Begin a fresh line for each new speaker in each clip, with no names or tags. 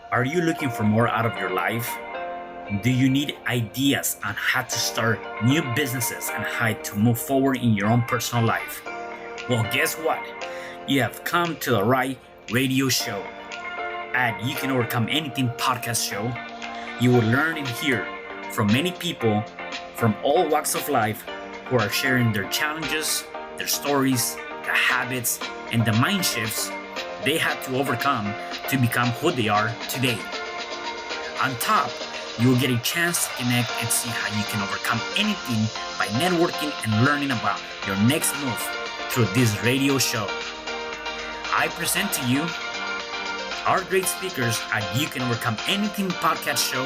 Are you looking for more out of your life? Do you need ideas on how to start new businesses and how to move forward in your own personal life? Well, guess what? You have come to the right radio show. At You Can Overcome Anything podcast show, you will learn and hear from many people from all walks of life who are sharing their challenges, their stories, the habits, and the mind shifts they had to overcome to become who they are today. On top, you will get a chance to connect and see how you can overcome anything by networking and learning about your next move through this radio show. I present to you our great speakers at You Can Overcome Anything podcast show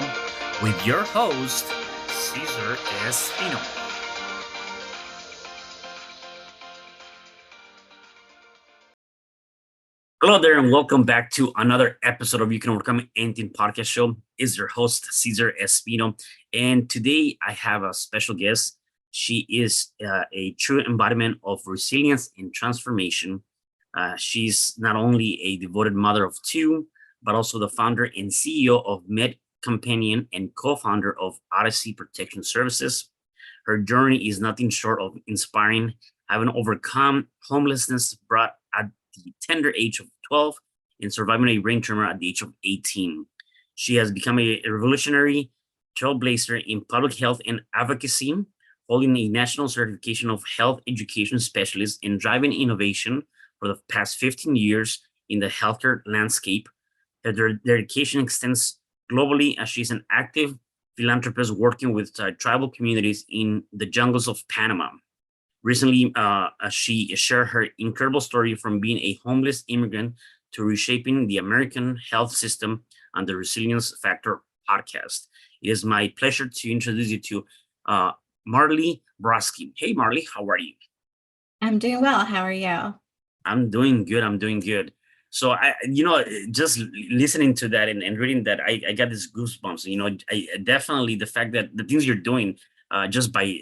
with your host, Cesar Espino. Hello there, and welcome back to another episode of You Can Overcome Anything podcast show. Is your host Cesar Espino, and today I have a special guest. She is a true embodiment of resilience and transformation. She's not only a devoted mother of two, but also the founder and CEO of MedCompanion and co-founder of Odyssey Protection Services. Her journey is nothing short of inspiring, having overcome homelessness brought at the tender age of 12 and surviving a brain tumor at the age of 18. She has become a revolutionary trailblazer in public health and advocacy, holding a national certification of health education specialist and driving innovation for the past 15 years in the healthcare landscape. Her dedication extends globally as she's an active philanthropist working with tribal communities in the jungles of Panama. Recently, she shared her incredible story from being a homeless immigrant to reshaping the American health system on the Resilience Factor podcast. It is my pleasure to introduce you to Marly Brodsky. Hey, Marly, how are you?
I'm doing well. How are you?
I'm doing good. I'm doing good. So just listening to that and reading that, I got these goosebumps. I definitely the fact that the things you're doing just by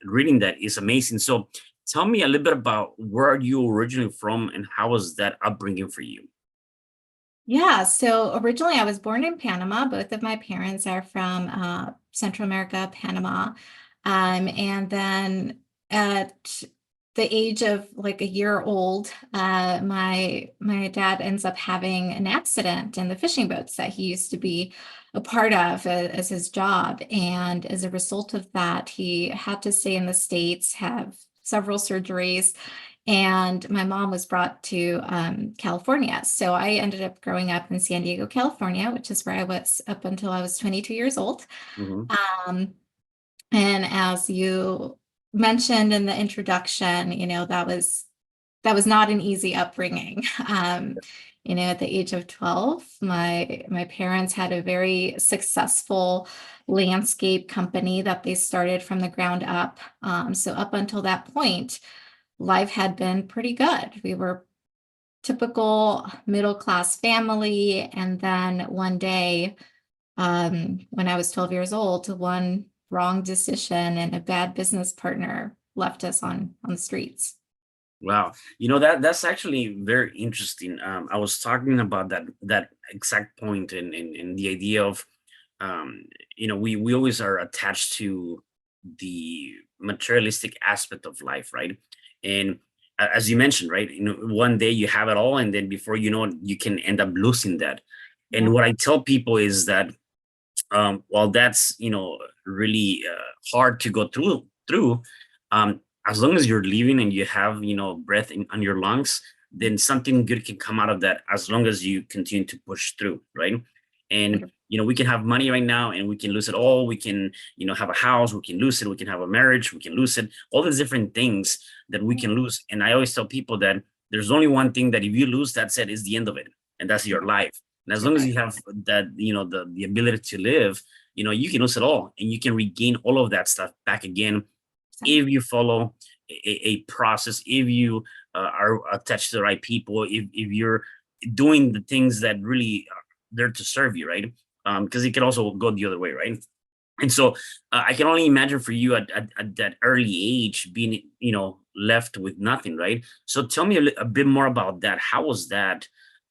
reading that is amazing. So tell me a little bit about where are you originally from and how was that upbringing for you?
Yeah, so originally I was born in Panama. Both of my parents are from Central America, Panama. And then at the age of like a year old, my dad ends up having an accident in the fishing boats that he used to be a part of as his job. And as a result of that, he had to stay in the States, have several surgeries, and my mom was brought to California. So I ended up growing up in San Diego, California, which is where I was up until I was 22 years old.
Hmm.
Um, and as you mentioned in the introduction, that was not an easy upbringing. At the age of 12, my parents had a very successful landscape company that they started from the ground up. So up until that point, life had been pretty good. We were typical middle class family. And then one day, when I was 12 years old, one wrong decision and a bad business partner left us on the streets.
Wow, that's actually very interesting. I was talking about that exact point and the idea of we always are attached to the materialistic aspect of life, right? And as you mentioned, right, one day you have it all, and then before you know it, you can end up losing that.
Yeah.
And what I tell people is that while that's really hard to go through, as long as you're living and you have breath on your lungs, then something good can come out of that as long as you continue to push through, right? And we can have money right now and we can lose it all. We can have a house, we can lose it. We can have a marriage, we can lose it. All these different things that we can lose. And I always tell people that there's only one thing that if you lose, that's it, is the end of it, and that's your life. And as long as you have that, the ability to live, you can lose it all and you can regain all of that stuff back again if you follow a process, if you are attached to the right people, if you're doing the things that really are there to serve you, right? Because it can also go the other way, right? And so I can only imagine for you at that early age being, left with nothing, right? So tell me a bit more about that. How was that?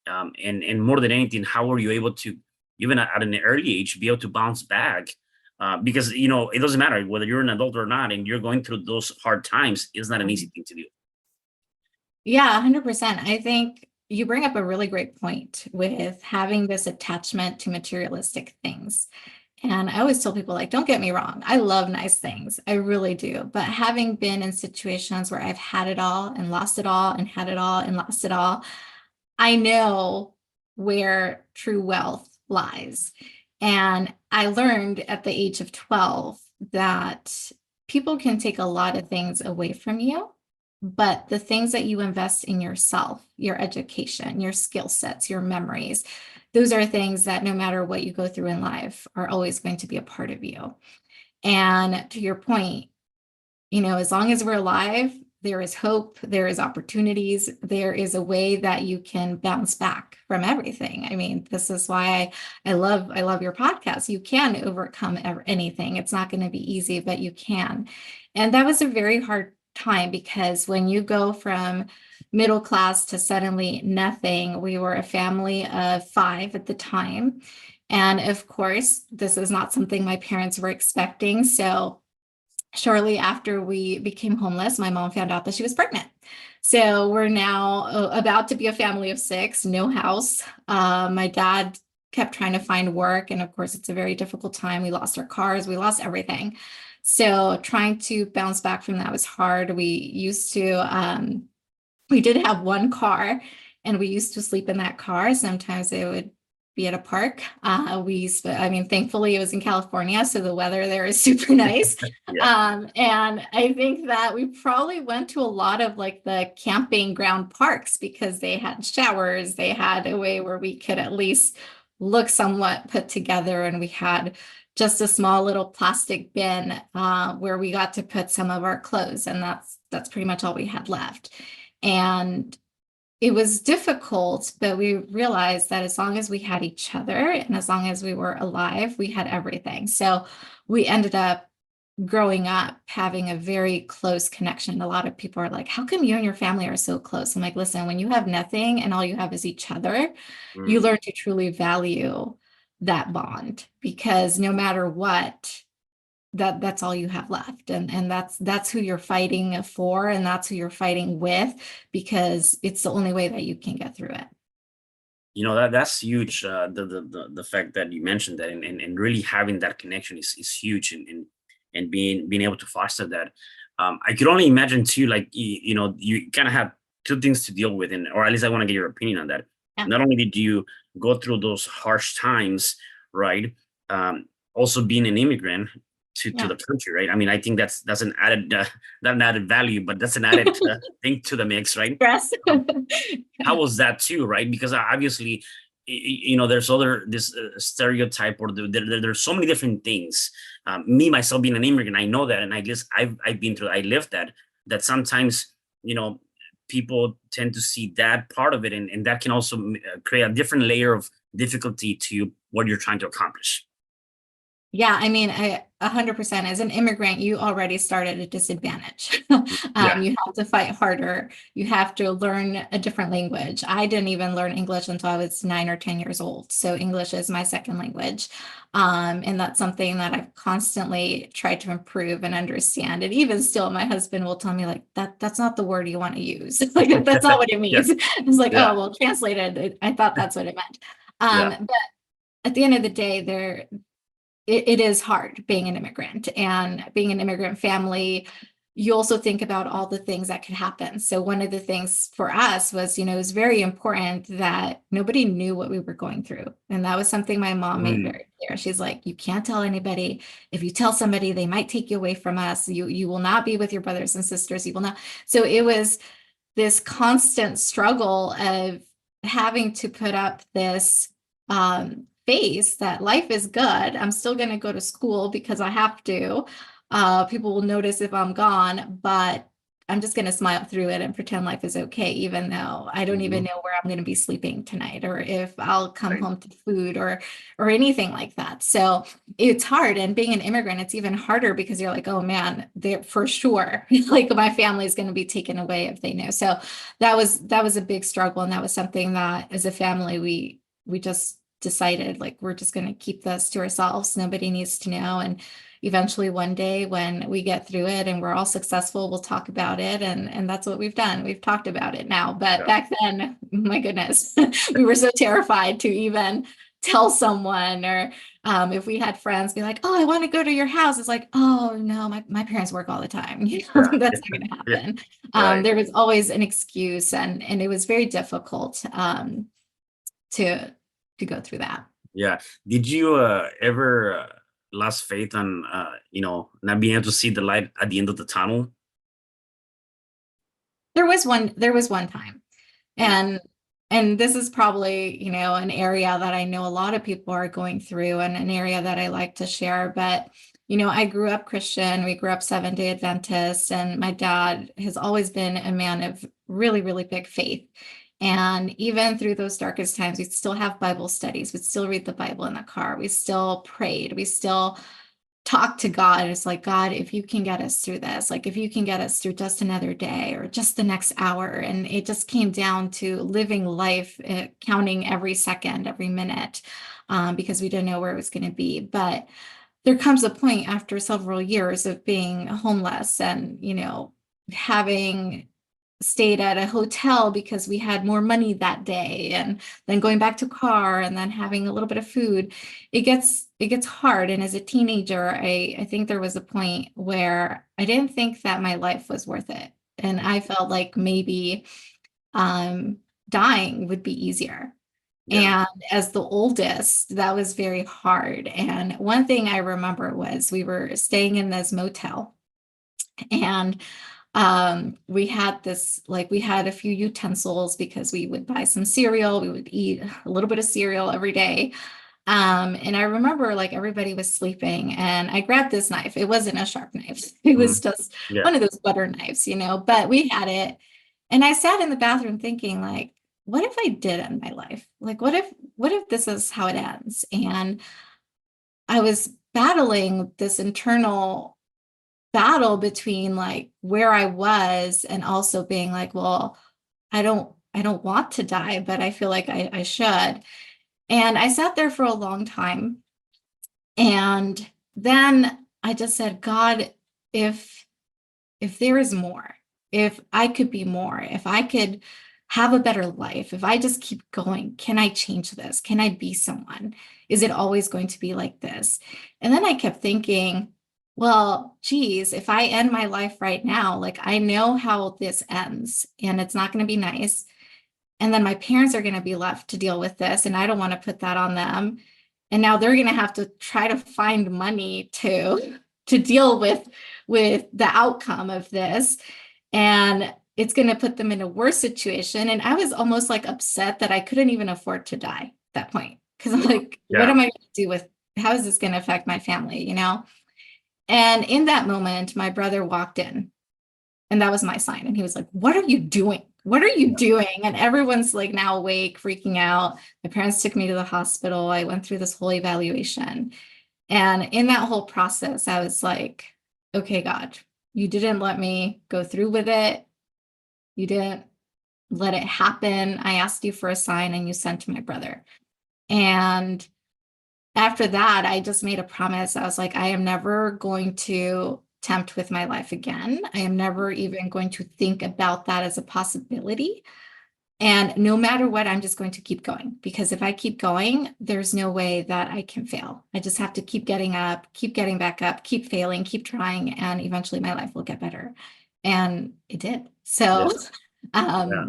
And more than anything, how were you able to, even at an early age, be able to bounce back? Because it doesn't matter whether you're an adult or not, and you're going through those hard times. It's not an easy thing to do.
Yeah, 100%. I think you bring up a really great point with having this attachment to materialistic things. And I always tell people, like, don't get me wrong, I love nice things. I really do. But having been in situations where I've had it all and lost it all and had it all and lost it all, I know where true wealth lies. And I learned at the age of 12 that people can take a lot of things away from you, but the things that you invest in yourself, your education, your skill sets, your memories, those are things that no matter what you go through in life are always going to be a part of you. And to your point, as long as we're alive, there is hope, there is opportunities, there is a way that you can bounce back from everything. I mean, this is why I love your podcast. You can overcome anything. It's not going to be easy, but you can. And that was a very hard time, because when you go from middle class to suddenly nothing, we were a family of 5 at the time. And of course, this is not something my parents were expecting. So shortly after we became homeless, my mom found out that she was pregnant. So we're now about to be a family of 6, no house. My dad kept trying to find work. And of course, it's a very difficult time. We lost our cars, we lost everything. So trying to bounce back from that was hard. We did have one car, and we used to sleep in that car. Sometimes it would be at a park. Thankfully it was in California, so the weather there is super nice.
Yeah.
And I think that we probably went to a lot of like the camping ground parks, because they had showers, they had a way where we could at least look somewhat put together, and we had just a small little plastic bin where we got to put some of our clothes, and that's pretty much all we had left. And it was difficult, but we realized that as long as we had each other and as long as we were alive, we had everything. So we ended up growing up having a very close connection. A lot of people are like, how come you and your family are so close? I'm like, listen, when you have nothing and all you have is each other, you learn to truly value that bond, because no matter what, that's all you have left. And that's who you're fighting for, and that's who you're fighting with, because it's the only way that you can get through it.
That's huge. The fact that you mentioned that, and really having that connection is huge, and being able to foster that. I could only imagine too, like you kind of have two things to deal with, or at least I want to get your opinion on that.
Yeah.
Not only did you go through those harsh times, right? Also being an immigrant to
Yeah.
the country, right? I mean, I think that's an added not an added value, but that's an added thing to the mix, right?
Stress.
How was that too, right? Because obviously, there's this stereotype, or there's so many different things. Me myself being an immigrant, I know that, and I've been through, I lived that sometimes people tend to see that part of it, and that can also create a different layer of difficulty to what you're trying to accomplish.
Yeah, I mean, 100%. As an immigrant, you already start at a disadvantage.
Yeah.
You have to fight harder. You have to learn a different language. I didn't even learn English until I was 9 or 10 years old. So English is my second language. And that's something that I've constantly tried to improve and understand. And even still, my husband will tell me, like, that's not the word you want to use. Like, that's not what it means.
Yeah.
It's like,
Yeah.
oh, well, translated, I thought that's what it meant.
Yeah.
But at the end of the day, it is hard being an immigrant, and being an immigrant family. You also think about all the things that could happen. So one of the things for us was, it was very important that nobody knew what we were going through. And that was something my mom made very clear. She's like, you can't tell anybody. If you tell somebody, they might take you away from us. You will not be with your brothers and sisters. You will not. So it was this constant struggle of having to put up this face that life is good. I'm still going to go to school because I have to. People will notice if I'm gone, but I'm just going to smile through it and pretend life is okay, even though I don't even know where I'm going to be sleeping tonight, or if I'll come
Right.
home to food, or anything like that. So it's hard. And being an immigrant, it's even harder because you're like, oh man, they're for sure, like my family is going to be taken away if they know. So that was a big struggle. And that was something that as a family, we just decided, like, we're just going to keep this to ourselves. Nobody needs to know. And eventually one day when we get through it and we're all successful, we'll talk about it. And that's what we've done. We've talked about it now. But
Yeah.
back then, my goodness, we were so terrified to even tell someone, or if we had friends be like, oh, I want to go to your house. It's like, oh no, my parents work all the time.
Yeah.
That's not going to
Yeah.
happen.
Right.
There was always an excuse, and it was very difficult to go through that.
Yeah. Did you ever lost faith on not being able to see the light at the end of the tunnel?
There was one time.
Mm.
And this is probably, an area that I know a lot of people are going through, and an area that I like to share. But, I grew up Christian. We grew up Seventh-day Adventist, and my dad has always been a man of really, really big faith. And even through those darkest times, we still have Bible studies. We still read the Bible in the car. We still prayed. We still talk to God. It's like, God, if you can get us through this, like if you can get us through just another day or just the next hour. And it just came down to living life, counting every second, every minute, because we didn't know where it was going to be. But there comes a point after several years of being homeless and, having stayed at a hotel because we had more money that day, and then going back to car, and then having a little bit of food, it gets hard. And as a teenager, I think there was a point where I didn't think that my life was worth it, and I felt like maybe dying would be easier.
Yeah.
And as the oldest, that was very hard. And one thing I remember was we were staying in this motel, and we had we had a few utensils because we would buy some cereal. We would eat a little bit of cereal every day. And I remember like everybody was sleeping, and I grabbed this knife. It wasn't a sharp knife. It was
Mm.
just
Yeah.
one of those butter knives, but we had it. And I sat in the bathroom thinking, like, what if I did end my life? Like, what if this is how it ends? And I was battling this internal battle between like where I was and also being like, well, I don't want to die, but I feel like I should. And I sat there for a long time. And then I just said, God, if there is more, if I could be more, if I could have a better life, if I just keep going, can I change this? Can I be someone? Is it always going to be like this? And then I kept thinking, well, geez, if I end my life right now, like I know how this ends, and it's not going to be nice. And then my parents are going to be left to deal with this, and I don't want to put that on them. And now they're going to have to try to find money to deal with the outcome of this. And it's going to put them in a worse situation. And I was almost like upset that I couldn't even afford to die at that point. Because I'm like, what
Yeah.
am I going to do with, how is this going to affect my family, And in that moment, my brother walked in, and that was my sign. And he was like, what are you doing? What are you doing? And everyone's like now awake, freaking out. My parents took me to the hospital. I went through this whole evaluation. And in that whole process, I was like, okay, God, you didn't let me go through with it. You didn't let it happen. I asked you for a sign, and you sent my brother. And after that, I just made a promise. I was like, I am never going to tempt with my life again. I am never even going to think about that as a possibility. And no matter what, I'm just going to keep going, because if I keep going, there's no way that I can fail. I just have to keep getting up, keep getting back up, keep failing, keep trying, and eventually my life will get better. And it did. So,
Yes. Yeah.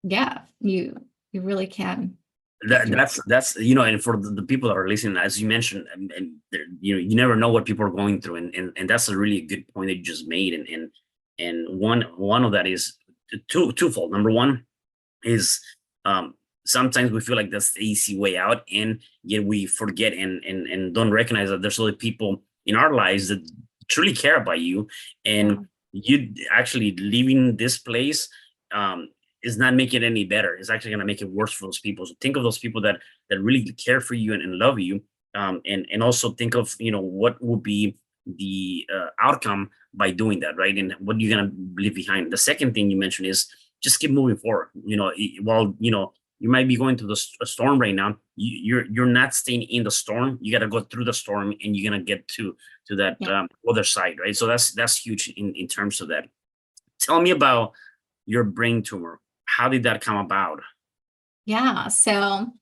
yeah, you really can get
That,
through it.
that's and for the people that are listening, as you mentioned, and you never know what people are going through, and that's a really good point that you just made, and one of that is twofold. Number one is sometimes we feel like that's the easy way out, and yet we forget and don't recognize that there's other people in our lives that truly care about you, and
Yeah.
you actually leaving this place is not making it any better. It's actually going to make it worse for those people. So think of those people that really care for you and love you, and also think of what would be the outcome by doing that, right? And what you're going to leave behind. The second thing you mentioned is just keep moving forward. While you might be going through a storm right now, you're not staying in the storm. You got to go through the storm, and you're gonna get to that
Yeah.
other side, right? So that's huge in terms of that. Tell me about your brain tumor. How did that come about?
Yeah. So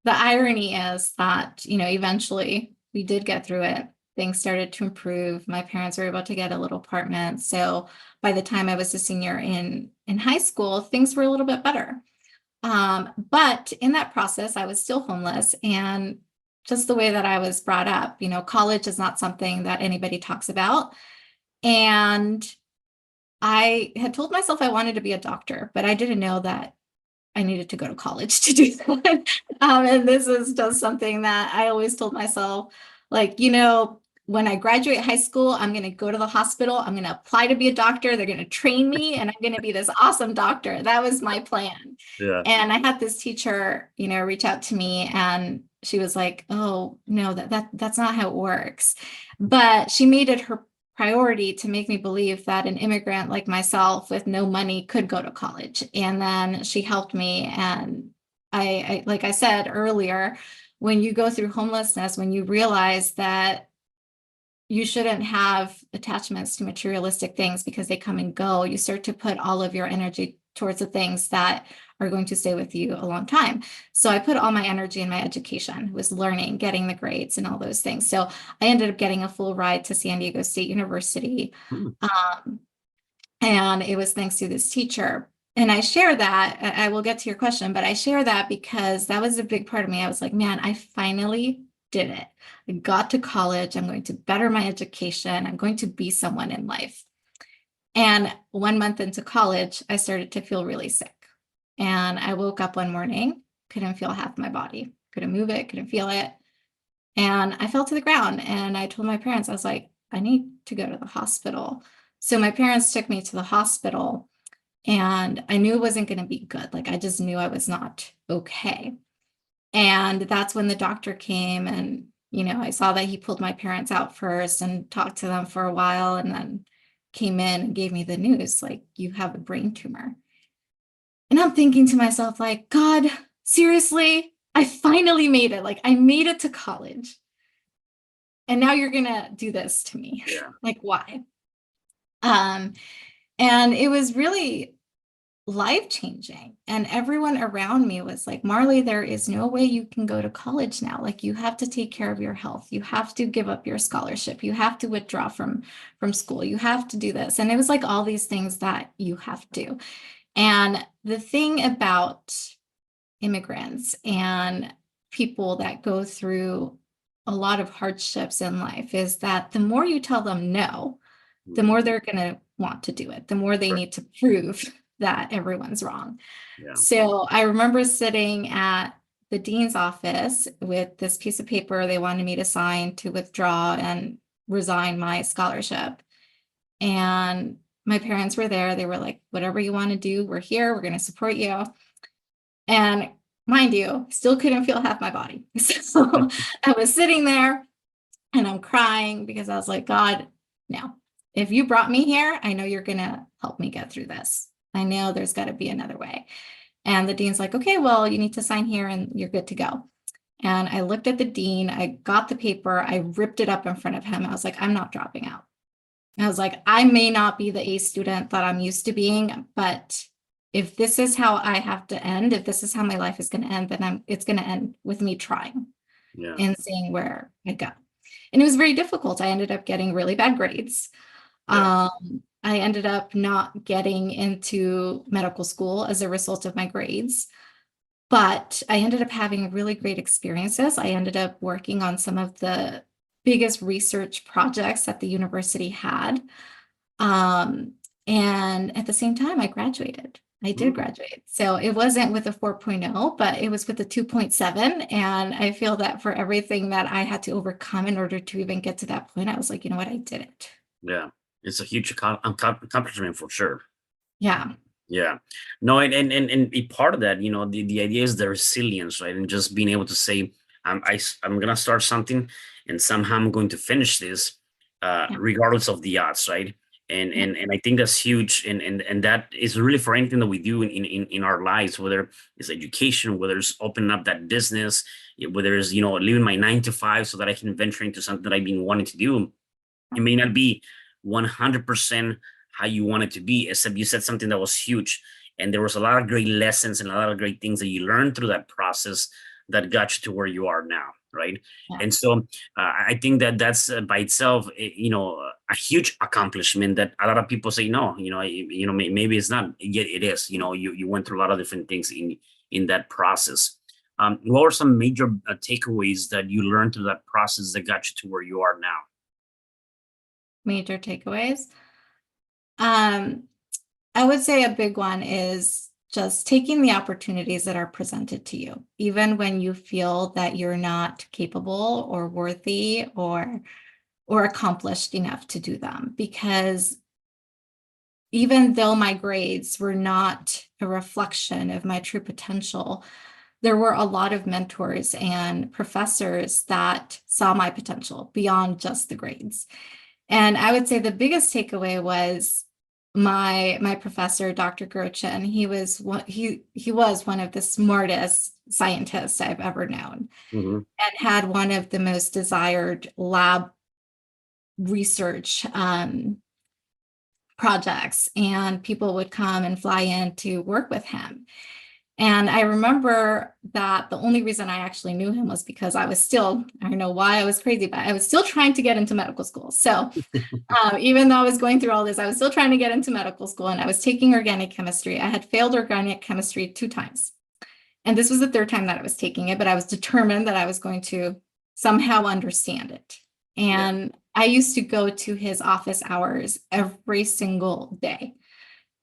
the irony is that, eventually we did get through it. Things started to improve. My parents were able to get a little apartment. So by the time I was a senior in high school, things were a little bit better. But in that process, I was still homeless, and just the way that I was brought up, college is not something that anybody talks about. And I had told myself I wanted to be a doctor, but I didn't know that I needed to go to college to do that. And this is just something that I always told myself, like, when I graduate high school, I'm going to go to the hospital. I'm going to apply to be a doctor. They're going to train me, and I'm going to be this awesome doctor. That was my plan.
Yeah.
And I had this teacher, reach out to me, and she was like, "Oh, no, that's not how it works." But she made it her priority to make me believe that an immigrant like myself with no money could go to college. And then she helped me. And I like I said earlier, when you go through homelessness, when you realize that you shouldn't have attachments to materialistic things because they come and go, you start to put all of your energy towards the things that are going to stay with you a long time. So I put all my energy in my education, was learning, getting the grades and all those things. So I ended up getting a full ride to San Diego State University.
Hmm.
And it was thanks to this teacher. And I share that, I will get to your question, but I share that because that was a big part of me. I was like, man, I finally did it. I got to college. I'm going to better my education. I'm going to be someone in life. And 1 month into college, I started to feel really sick. And I woke up one morning, couldn't feel half my body, couldn't move it, couldn't feel it. And I fell to the ground, and I told my parents, I was like, I need to go to the hospital. So my parents took me to the hospital, and I knew it wasn't going to be good. Like, I just knew I was not okay. And that's when the doctor came, and, I saw that he pulled my parents out first and talked to them for a while, and then came in and gave me the news, like, you have a brain tumor. And I'm thinking to myself, like, God, seriously, I finally made it. Like, I made it to college. And now you're going to do this to me.
Yeah.
Like, why? And it was really life-changing. And everyone around me was like, Marly, there is no way you can go to college now. Like, you have to take care of your health. You have to give up your scholarship. You have to withdraw from school. You have to do this. And it was like all these things that you have to. And the thing about immigrants and people that go through a lot of hardships in life is that the more you tell them no, the more they're going to want to do it, the more they need to prove that everyone's wrong.
Yeah.
So I remember sitting at the dean's office with this piece of paper they wanted me to sign to withdraw and resign my scholarship. And my parents were there. They were like, whatever you want to do, we're here. We're going to support you. And mind you, still couldn't feel half my body. So I was sitting there and I'm crying because I was like, God, no, if you brought me here, I know you're going to help me get through this. I know there's got to be another way. And the dean's like, okay, well, you need to sign here and you're good to go. And I looked at the dean, I got the paper, I ripped it up in front of him. I was like, I'm not dropping out. I was like, I may not be the A student that I'm used to being, but if this is how I have to end, if this is how my life is going to end, then it's going to end with me trying and seeing where I go. And it was very difficult. I ended up getting really bad grades. I ended up not getting into medical school as a result of my grades, but I ended up having really great experiences. I ended up working on some of the biggest research projects that the university had. And at the same time, I graduated. I did graduate. So it wasn't with a 4.0, but it was with a 2.7. And I feel that for everything that I had to overcome in order to even get to that point, I was like, you know what, I did it.
Yeah. It's a huge accomplishment for sure.
Yeah.
Yeah. No, and a part of that, the idea is the resilience, right? And just being able to say, I'm gonna start something and somehow I'm going to finish this,
Yeah.
regardless of the odds, right? And
Yeah.
and and I think that's huge, and that is really for anything that we do in our lives, whether it's education, whether it's opening up that business, whether it's leaving my 9 to 5 so that I can venture into something that I've been wanting to do. It may not be 100% how you want it to be, except you said something that was huge. And there was a lot of great lessons and a lot of great things that you learned through that process that got you to where you are now. Right.
Yeah.
And so I think that that's by itself, a huge accomplishment that a lot of people say, no, maybe it's not, yet it is. You went through a lot of different things in that process. What were some major takeaways that you learned through that process that got you to where you are now?
Major takeaways. Um, I would say a big one is just taking the opportunities that are presented to you, even when you feel that you're not capable or worthy or accomplished enough to do them. Because even though my grades were not a reflection of my true potential, there were a lot of mentors and professors that saw my potential beyond just the grades. And I would say the biggest takeaway was my professor, Dr. Grochin. He was one of the smartest scientists I've ever known,
Mhm.
and had one of the most desired lab research projects, and people would come and fly in to work with him. And I remember that the only reason I actually knew him was because I don't know why I was crazy, but I was still trying to get into medical school. So even though I was going through all this, I was still trying to get into medical school, and I was taking organic chemistry. I had failed organic chemistry 2 times. And this was the third time that I was taking it, but I was determined that I was going to somehow understand it.
Yeah.
And I used to go to his office hours every single day.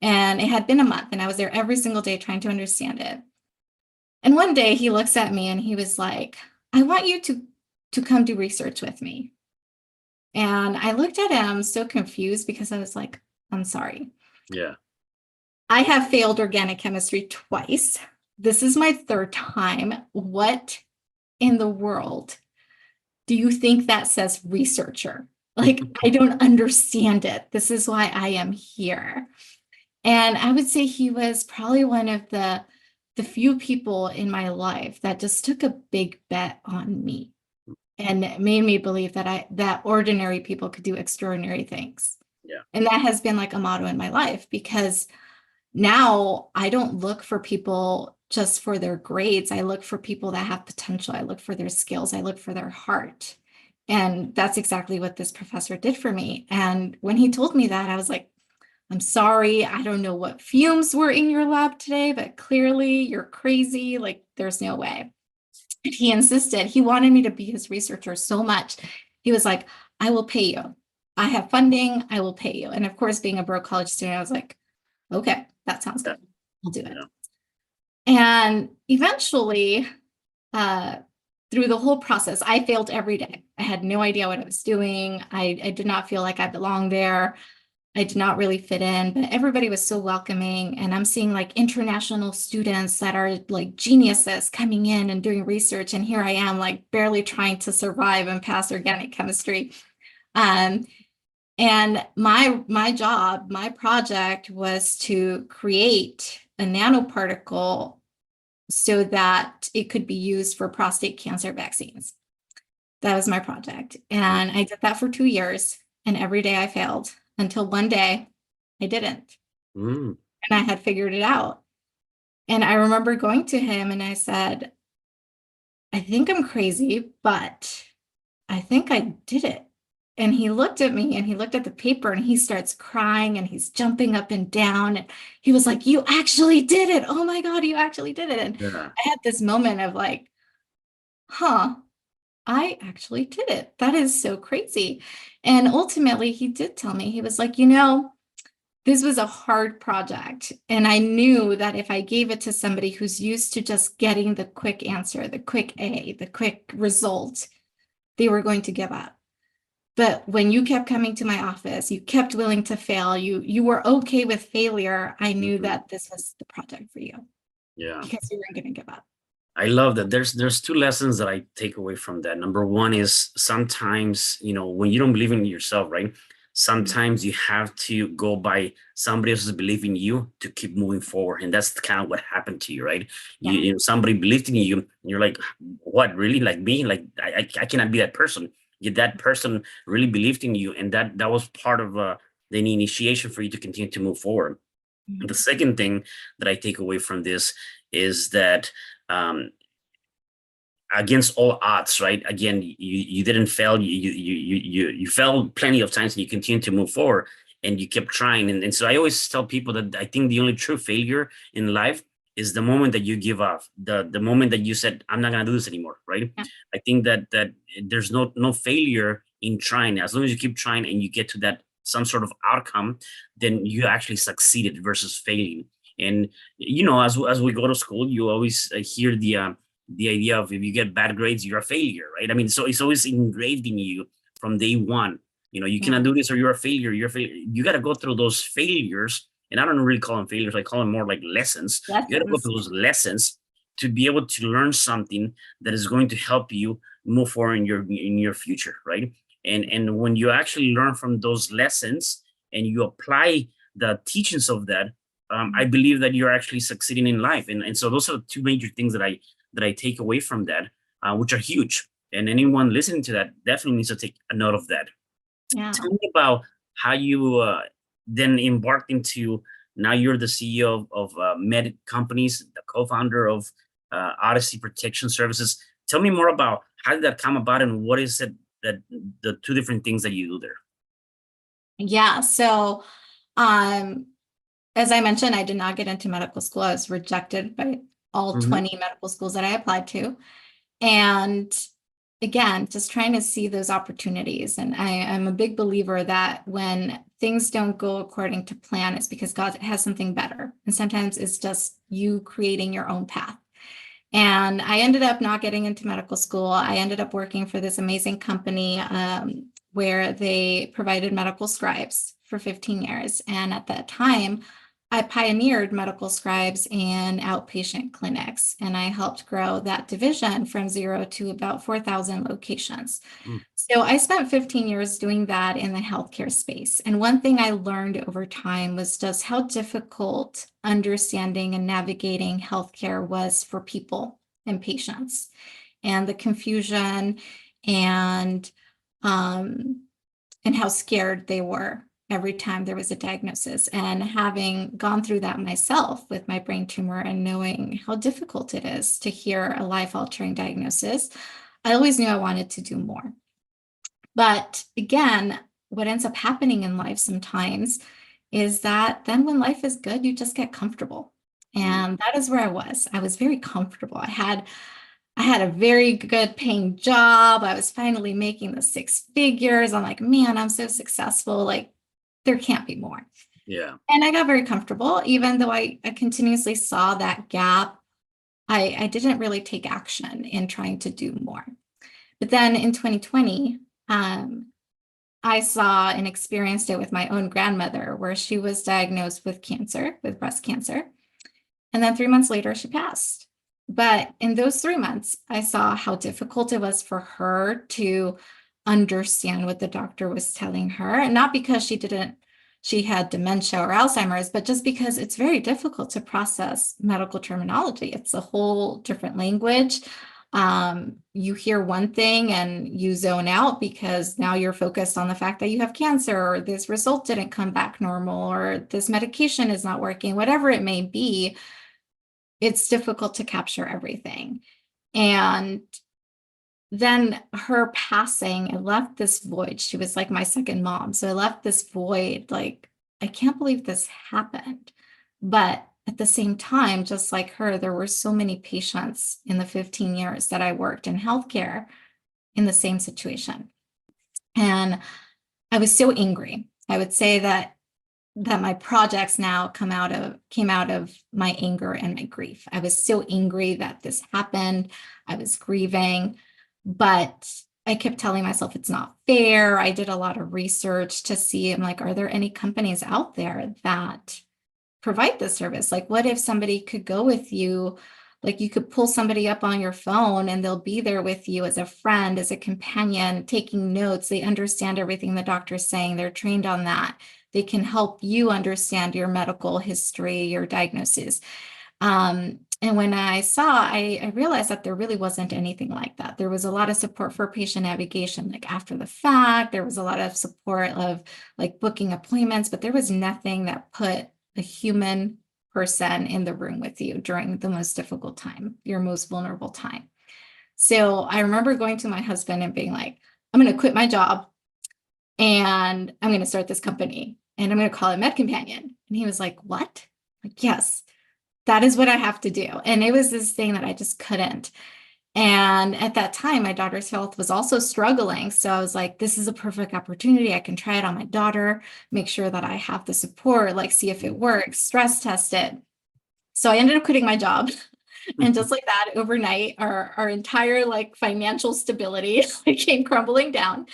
And it had been a month, and I was there every single day trying to understand it. And one day he looks at me and he was like, I want you to come do research with me. And I looked at him so confused, because I was like, I'm sorry.
Yeah.
I have failed organic chemistry twice. This is my third time. What in the world do you think that says researcher? Like, I don't understand it. This is why I am here. And I would say he was probably one of the few people in my life that just took a big bet on me and made me believe that ordinary people could do extraordinary things.
Yeah.
And that has been like a motto in my life, because now I don't look for people just for their grades. I look for people that have potential. I look for their skills. I look for their heart. And that's exactly what this professor did for me. And when he told me that, I was like, I'm sorry, I don't know what fumes were in your lab today, but clearly you're crazy. Like, there's no way. And he insisted. He wanted me to be his researcher so much. He was like, I will pay you. I have funding. I will pay you. And of course, being a broke college student, I was like, okay, that sounds
Yeah.
good. I'll do it.
Yeah.
And eventually, uh, through the whole process, I failed every day. I had no idea what I was doing. I did not feel like I belonged there. I did not really fit in, but everybody was so welcoming. And I'm seeing like international students that are like geniuses coming in and doing research. And here I am, like barely trying to survive and pass organic chemistry. And my job, my project was to create a nanoparticle so that it could be used for prostate cancer vaccines. That was my project. And I did that for 2 years, and every day I failed until one day I didn't.
Mm.
And I had figured it out. And I remember going to him and I said, I think I'm crazy, but I think I did it. And he looked at me and he looked at the paper and he starts crying and he's jumping up and down. And he was like, you actually did it. Oh my God, you actually did it. And
Yeah.
I had this moment of like, huh, I actually did it. That is so crazy. And ultimately, he did tell me, he was like, this was a hard project. And I knew that if I gave it to somebody who's used to just getting the quick answer, the quick A, the quick result, they were going to give up. But when you kept coming to my office, you kept willing to fail, you were okay with failure, I knew
Mhm.
that this was the project for you
Yeah.
because you weren't going to give up.
I love that. There's two lessons that I take away from that. Number one is sometimes, when you don't believe in yourself, right?
Mhm.
Sometimes you have to go by somebody else's belief in you to keep moving forward. And that's kind of what happened to you, right?
Yeah.
Somebody believed in you, and you're like, what, really? Like me? Like I cannot be that person. Yet that person really believed in you, and that was part of the initiation for you to continue to move forward. And the
Mhm.
second thing that I take away from this is that um, against all odds, right? Again, you didn't fail. You fell plenty of times, and you continued to move forward, and you kept trying. And so I always tell people that I think the only true failure in life is the moment that you give up, the moment that you said, "I'm not gonna do this anymore," right?
Yeah.
I think that there's no failure in trying. As long as you keep trying and you get to that some sort of outcome, then you actually succeeded versus failing. And as we go to school, you always hear the idea of if you get bad grades, you're a failure, right? I mean, so it's always engraved in you from day one. You
Yeah.
cannot do this or you're a failure. You're a failure. You got to go through those failures. And I don't really call them failures. I call them more like lessons. You got to go
Lessons.
through those lessons to be able to learn something that is going to help you move forward in your future, right? And when you actually learn from those lessons and you apply the teachings of that, I
Mhm.
believe that you're actually succeeding in life. And so those are the two major things that I take away from that, which are huge. And anyone listening to that definitely needs to take a note of that.
Yeah.
Tell me about how you then embarked into, now you're the CEO of Med Companies, the co-founder of Odyssey Protection Services. Tell me more about how did that come about and what is it that the two different things that you do there?
Yeah. So, um, as I mentioned, I did not get into medical school. I was rejected by all
Hmm.
20 medical schools that I applied to. And again, just trying to see those opportunities. And I am a big believer that when things don't go according to plan, it's because God has something better. And sometimes it's just you creating your own path. And I ended up not getting into medical school. I ended up working for this amazing company where they provided medical scribes for 15 years. And at that time, I pioneered medical scribes in outpatient clinics, and I helped grow that division from 0 to about 4,000 locations. So I spent 15 years doing that in the healthcare space. And one thing I learned over time was just how difficult understanding and navigating healthcare was for people and patients, and the confusion and um, and how scared they were every time there was a diagnosis. And having gone through that myself with my brain tumor and knowing how difficult it is to hear a life-altering diagnosis, I always knew I wanted to do more. But again, what ends up happening in life sometimes is that then when life is good, you just get comfortable.
Mm.
And that is where I was. I was very comfortable. I had a very good paying job. I was finally making the six figures. I'm like, man, I'm so successful. Like, there can't be more.
Yeah.
And I got very comfortable, even though I continuously saw that gap. I didn't really take action in trying to do more. But then in 2020, I saw and experienced it with my own grandmother, where she was diagnosed with cancer, with breast cancer. And then 3 months later, she passed. But in those 3 months, I saw how difficult it was for her to understand what the doctor was telling her. And not because she had dementia or Alzheimer's, but just because it's very difficult to process medical terminology. It's a whole different language. You hear one thing and you zone out because now you're focused on the fact that you have cancer, or this result didn't come back normal, or this medication is not working, whatever it may be. It's difficult to capture everything. And then her passing, it left this void. She was like my second mom. So I left this void, like, I can't believe this happened. But at the same time, just like her, there were so many patients in the 15 years that I worked in healthcare in the same situation. And I was so angry. I would say that my projects now came out of my anger and my grief. I was so angry that this happened. I was grieving, but I kept telling myself it's not fair. I did a lot of research to see, I'm like, are there any companies out there that provide this service? Like, what if somebody could go with you? Like, you could pull somebody up on your phone and they'll be there with you as a friend, as a companion, taking notes. They understand everything the doctor's saying. They're trained on that. They can help you understand your medical history, your diagnosis. And when I realized that there really wasn't anything like that. There was a lot of support for patient navigation, like after the fact. There was a lot of support of like booking appointments, but there was nothing that put a human person in the room with you during the most difficult time, your most vulnerable time. So I remember going to my husband and being like, I'm going to quit my job and I'm going to start this company and I'm going to call it MedCompanion. And he was like, what? Like, yes, that is what I have to do. And it was this thing that I just couldn't. And at that time, my daughter's health was also struggling. So I was like, this is a perfect opportunity. I can try it on my daughter, make sure that I have the support, like see if it works, stress test it. So I ended up quitting my job. And just like that, overnight, our entire like financial stability came crumbling down.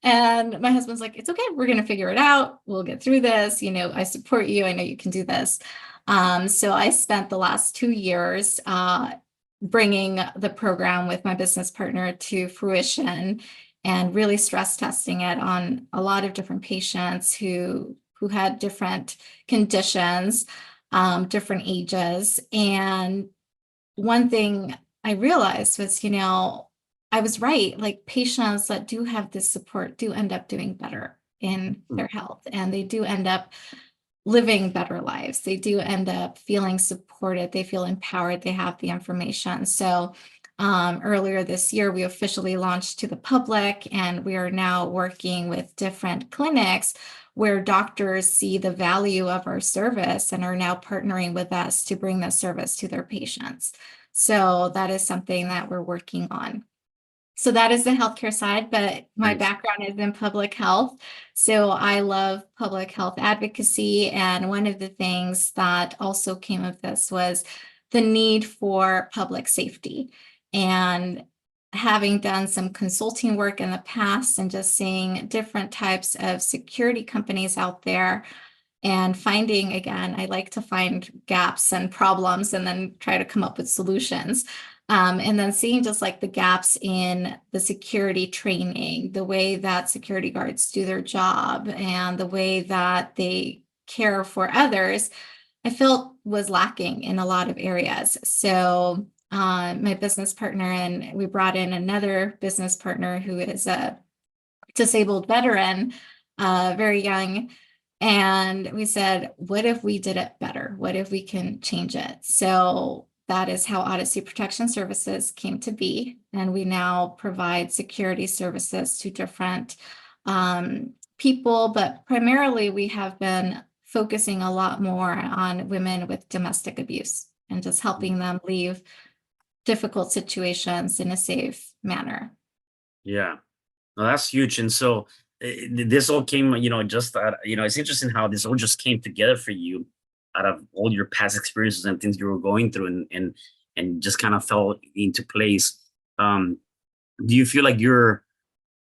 And my husband's like, it's okay. We're going to figure it out. We'll get through this. You know, I support you. I know you can do this. So I spent the last 2 years bringing the program with my business partner to fruition and really stress testing it on a lot of different patients who had different conditions, different ages. And one thing I realized was, you know, I was right. Like patients that do have this support do end up doing better in their health, and they do end up living better lives. They do end up feeling supported. They feel empowered. They have the information. So earlier this year, we officially launched to the public, and we are now working with different clinics where doctors see the value of our service and are now partnering with us to bring this service to their patients. So that is something that we're working on. So that is the healthcare side, but my
Nice.
background is in public health. So I love public health advocacy. And one of the things that also came of this was the need for public safety. And having done some consulting work in the past and just seeing different types of security companies out there and finding, again, I like to find gaps and problems and then try to come up with solutions. And then seeing just like the gaps in the security training, the way that security guards do their job and the way that they care for others, I felt was lacking in a lot of areas. So my business partner, and we brought in another business partner who is a disabled veteran, very young. And we said, what if we did it better? What if we can change it? So that is how Odyssey Protection Services came to be. And we now provide security services to different people, but primarily we have been focusing a lot more on women with domestic abuse and just helping them leave difficult situations in a safe manner.
Yeah. No, that's huge. And so this all came, just it's interesting how this all just came together for you out of all your past experiences and things you were going through, and just kind of fell into place. Do you feel like you're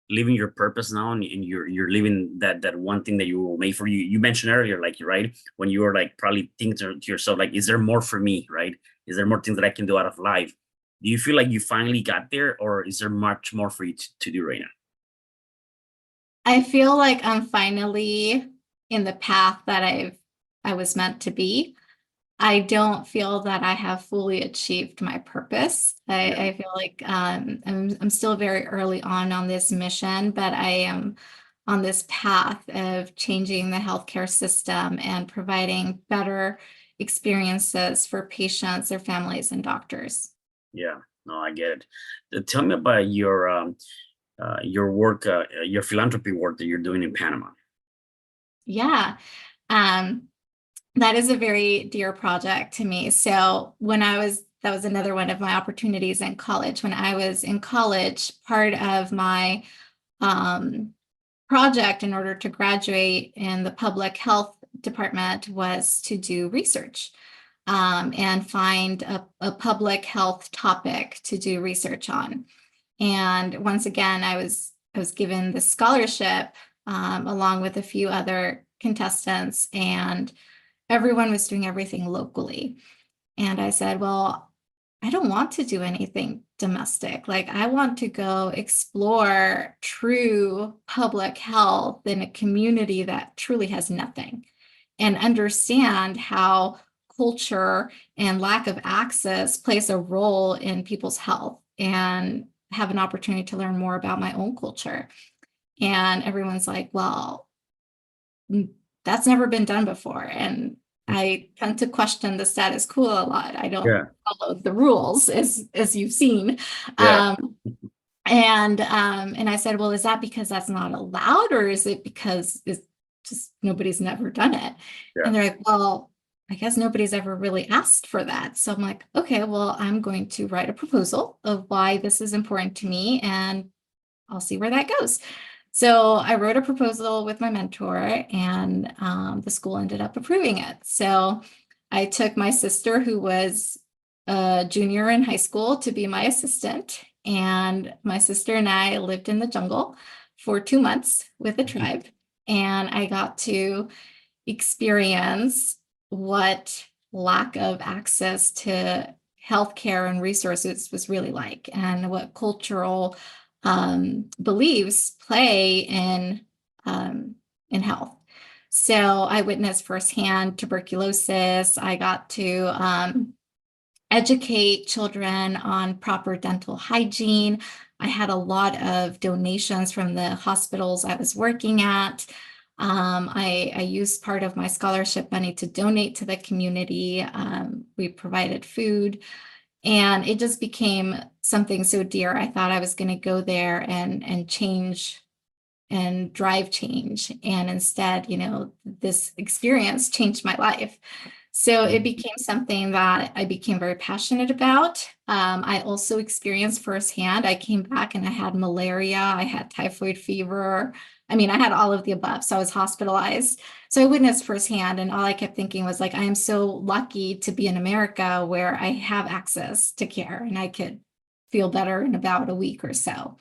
living your purpose now, and you're living that one thing that you were made for? You mentioned earlier, like, right, when you were like probably thinking to yourself, like, is there more for me, right? Is there more things that I can do out of life? Do you feel like you finally got there, or is there much more for you to do right now?
I feel like I'm finally in the path that I was meant to be. I don't feel that I have fully achieved my purpose.
Yeah.
I feel like I'm still very early on this mission, but I am on this path of changing the healthcare system and providing better experiences for patients, their families, and doctors.
Yeah. No, I get it. Tell me about your work, your philanthropy work that you're doing in Panama.
Yeah. Um, That is a very dear project to me. So that was another one of my opportunities in college. When I was in college, part of my project in order to graduate in the public health department was to do research and find a public health topic to do research on. And once again, I was given the scholarship along with a few other contestants, and everyone was doing everything locally. And I said, well, I don't want to do anything domestic. Like, I want to go explore true public health in a community that truly has nothing, and understand how culture and lack of access plays a role in people's health, and have an opportunity to learn more about my own culture. And everyone's like, well, that's never been done before. And I tend to question the status quo a lot. I don't
Yeah.
follow the rules, as you've seen.
Yeah.
And I said, well, is that because that's not allowed, or is it because it's just nobody's never done it?
Yeah.
And they're like, well, I guess nobody's ever really asked for that. So I'm like, okay, well, I'm going to write a proposal of why this is important to me, and I'll see where that goes. So I wrote a proposal with my mentor, and the school ended up approving it. So I took my sister, who was a junior in high school, to be my assistant. And my sister and I lived in the jungle for 2 months with a tribe. And I got to experience what lack of access to healthcare and resources was really like, and what cultural beliefs play in health. So I witnessed firsthand tuberculosis. I got to educate children on proper dental hygiene. I had a lot of donations from the hospitals I was working at. I used part of my scholarship money to donate to the community. We provided food, and it just became something so dear. I thought I was going to go there and change and drive change. And instead, this experience changed my life. So it became something that I became very passionate about. I also experienced firsthand. I came back and I had malaria, I had typhoid fever. I mean, I had all of the above. So I was hospitalized. So I witnessed firsthand, and all I kept thinking was, like, I am so lucky to be in America, where I have access to care and I could feel better in about a week or so.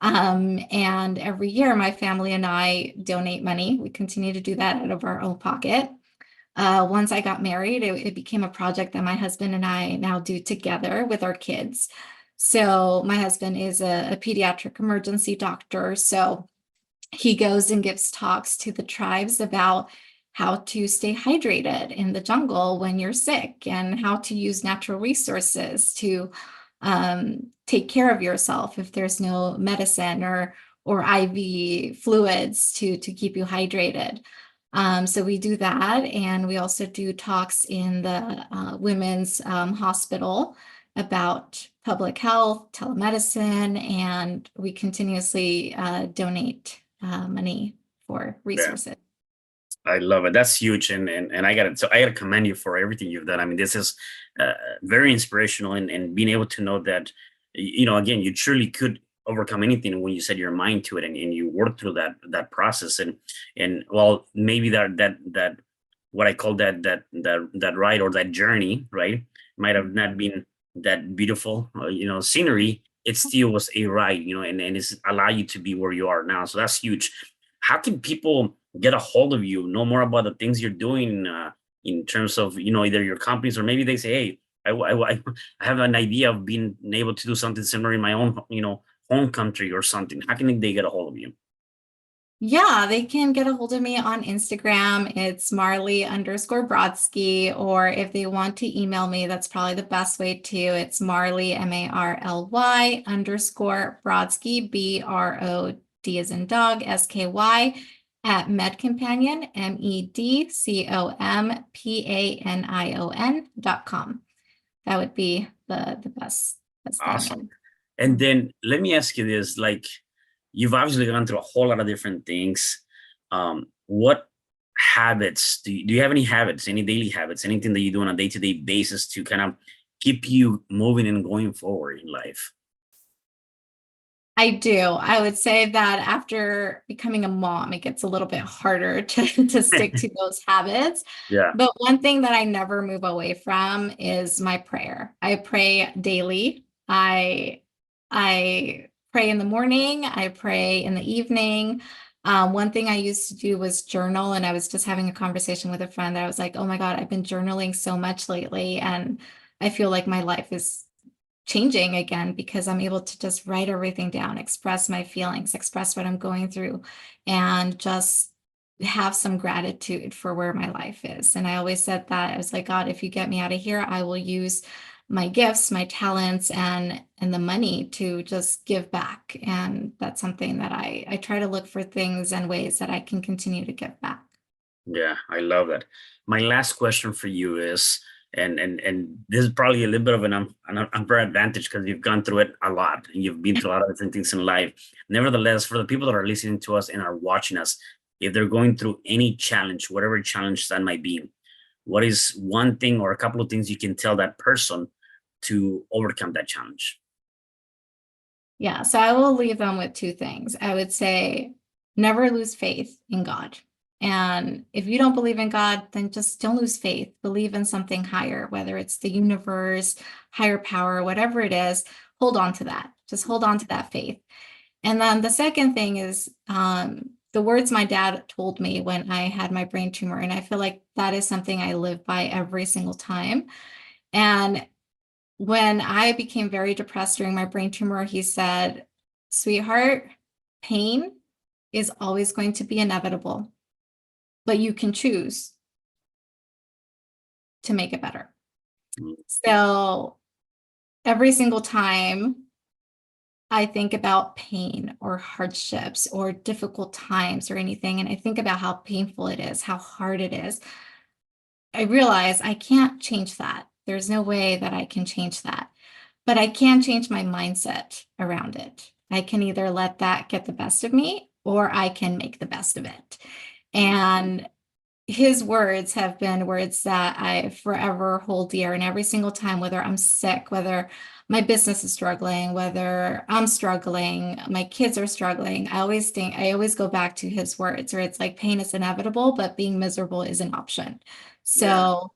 And every year, my family and I donate money. We continue to do that out of our own pocket. Once I got married, it became a project that my husband and I now do together with our kids. So my husband is a pediatric emergency doctor. So he goes and gives talks to the tribes about how to stay hydrated in the jungle when you're sick, and how to use natural resources to take care of yourself if there's no medicine or IV fluids to keep you hydrated. So we do that, and we also do talks in the women's hospital about public health, telemedicine, and we continuously donate money for
Yeah.
resources.
I love it. That's huge, and I gotta commend you for everything you've done. I mean, this is very inspirational, and being able to know that, again, you truly could overcome anything when you set your mind to it, and you work through that process, and well, maybe that what I call that ride, or that journey, right, might have not been that beautiful, scenery. It still was a ride, and it's allow you to be where you are now. So that's huge. How can people get a hold of you, know more about the things you're doing, in terms of, either your companies, or maybe they say, hey, I have an idea of being able to do something similar in my own, home country or something. How can they get a hold of you?
Yeah, they can get a hold of me on Instagram. It's Marly_Brodsky, or if they want to email me, that's probably the best way to. It's Marly, MARLY_Brodsky, BROD as in dog, SKY, at MedCompanion, MEDCOMPANION.com. That would be the best
Awesome.
thing.
And then let me ask you this, like, you've obviously gone through a whole lot of different things. What habits do you have, any habits, any daily habits, anything that you do on a day-to-day basis to kind of keep you moving and going forward in life?
I do. I would say that after becoming a mom, it gets a little bit harder to stick to those habits.
Yeah.
But one thing that I never move away from is my prayer. I pray daily. I I pray in the morning, I pray in the evening. One thing I used to do was journal, and I was just having a conversation with a friend that I was like, oh my God, I've been journaling so much lately, and I feel like my life is changing again because I'm able to just write everything down, express my feelings, express what I'm going through, and just have some gratitude for where my life is. And I always said that I was like, God, if you get me out of here, I will use my gifts, my talents, and the money to just give back. And that's something that I try to look for things and ways that I can continue to give back.
Yeah, I love that. My last question for you is, and this is probably a little bit of an unfair advantage because you've gone through it a lot and you've been through a lot of different things in life. Nevertheless, for the people that are listening to us and are watching us, if they're going through any challenge, whatever challenge that might be, what is one thing or a couple of things you can tell that person to overcome that challenge?
Yeah, so I will leave them with two things. I would say never lose faith in God. And if you don't believe in God, then just don't lose faith. Believe in something higher, whether it's the universe, higher power, whatever it is, hold on to that. Just hold on to that faith. And then the second thing is the words my dad told me when I had my brain tumor. And I feel like that is something I live by every single time. And when I became very depressed during my brain tumor, he said, sweetheart, pain is always going to be inevitable, but you can choose to make it better.
Mm.
So every single time I think about pain or hardships or difficult times or anything, and I think about how painful it is, how hard it is, I realize I can't change that. There's no way that I can change that. But I can change my mindset around it. I can either let that get the best of me or I can make the best of it. And his words have been words that I forever hold dear. And every single time, whether I'm sick, whether my business is struggling, whether I'm struggling, my kids are struggling, I always go back to his words where it's like pain is inevitable, but being miserable is an option.
Yeah.
So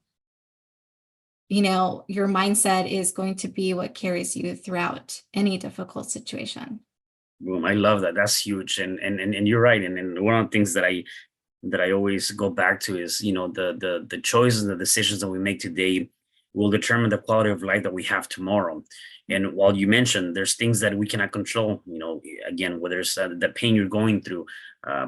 your mindset is going to be what carries you throughout any difficult situation.
Boom. I love that. That's huge. And you're right. And one of the things that I always go back to is, the choices and the decisions that we make today will determine the quality of life that we have tomorrow. And while you mentioned there's things that we cannot control, again, whether it's the pain you're going through,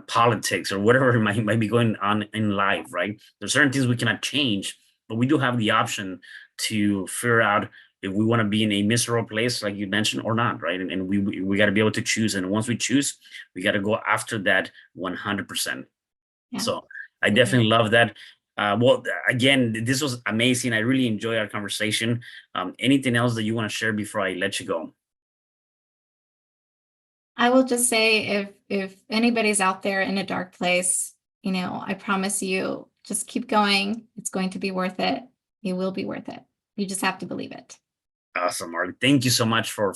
politics or whatever might be going on in life, right? There's certain things we cannot change, but we do have the option to figure out if we want to be in a miserable place, like you mentioned, or not, right? And we got to be able to choose. And once we choose, we got to go after that 100%.
Yeah.
So I definitely love that. Well, again, this was amazing. I really enjoy our conversation. Anything else that you want to share before I let you go?
I will just say if anybody's out there in a dark place, I promise you, just keep going. It's going to be worth it. It will be worth it. You just have to believe it.
Awesome, Mark. Thank you so much for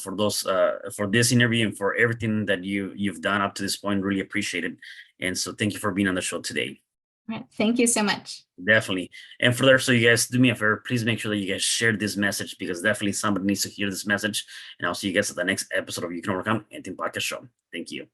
this interview and for everything that you've done up to this point. Really appreciate it. And so thank you for being on the show today.
All right. Thank you so much.
Definitely. And for the rest of you guys, do me a favor. Please make sure that you guys share this message because definitely somebody needs to hear this message. And I'll see you guys at the next episode of You Can Overcome Anything Podcast Show. Thank you.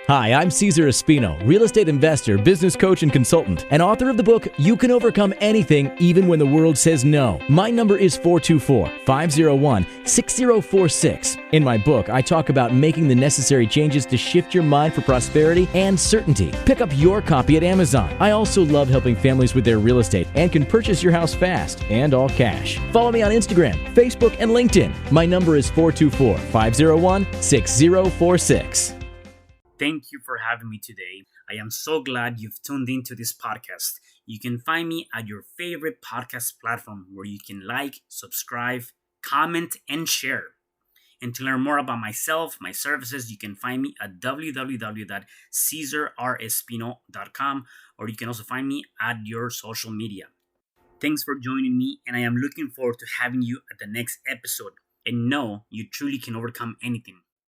Hi, I'm Cesar Espino, real estate investor, business coach, and consultant, and author of the book, You Can Overcome Anything, Even When the World Says No. My number is 424-501-6046. In my book, I talk about making the necessary changes to shift your mind for prosperity and certainty. Pick up your copy at Amazon. I also love helping families with their real estate and can purchase your house fast and all cash. Follow me on Instagram, Facebook, and LinkedIn. My number is 424-501-6046.
Thank you for having me today. I am so glad you've tuned into this podcast. You can find me at your favorite podcast platform where you can like, subscribe, comment, and share. And to learn more about myself, my services, you can find me at www.cesarrespino.com, or you can also find me at your social media. Thanks for joining me, and I am looking forward to having you at the next episode. And know you truly can overcome anything.